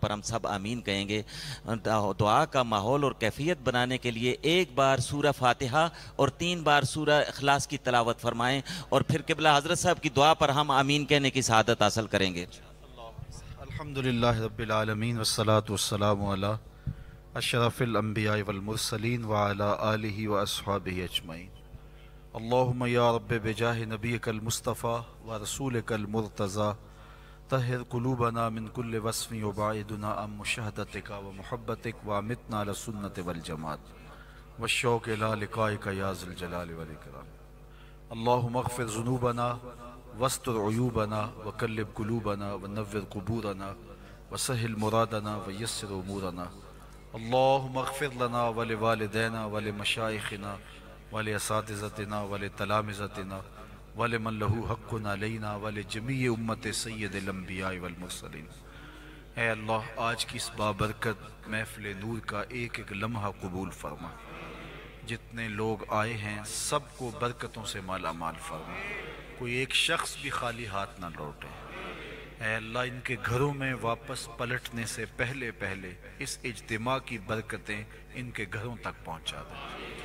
پر ہم سب آمین کہیں گے۔ دعا کا ماحول اور کیفیت بنانے کے لیے ایک بار سورہ فاتحہ اور 3 بار سورہ اخلاص کی تلاوت فرمائیں، اور پھر قبلہ حضرت صاحب کی دعا پر ہم آمین کہنے کی سعادت حاصل کریں گے۔ الحمدللہ رب العالمین والصلاة والسلام علی اشرف الانبیاء والمرسلین وعلی آلہ واصحابہ اجمعین۔ اللہم یا رب بجاہ نبیک المصطفیٰ ورسولک المرتضی طہر قلوبنا من کل وصف یبعدنا عن مشاہدتک ومحبتک وامتنا علی السنة والجماعت والشوق الی لقائک یا ذی الجلال والاکرام۔ اللہم اغفر ذنوبنا واستر عیوبنا وقلب قلوبنا ونور قبورنا وسہل مرادنا ویسر امورنا۔ اللہم اغفر لنا ولوالدینا ولمشائخنا ولاساتذتنا ولتلامذتنا ولمن لہ حق علینا ولجمیع امت سید الانبیاء والمرسلین۔ اے اللہ، آج کی اس بابرکت محفل نور کا ایک ایک لمحہ قبول فرما۔ جتنے لوگ آئے ہیں سب کو برکتوں سے مالا مال فرما، کوئی ایک شخص بھی خالی ہاتھ نہ لوٹے۔ اے اللہ، ان کے گھروں میں واپس پلٹنے سے پہلے پہلے اس اجتماع کی برکتیں ان کے گھروں تک پہنچا دیں۔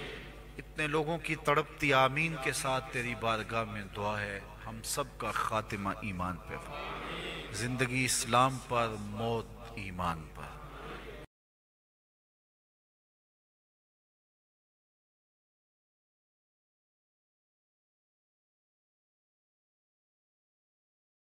اتنے لوگوں کی تڑپتی آمین کے ساتھ تیری بارگاہ میں دعا ہے، ہم سب کا خاتمہ ایمان پہ ہو، زندگی اسلام پر، موت ایمان پر۔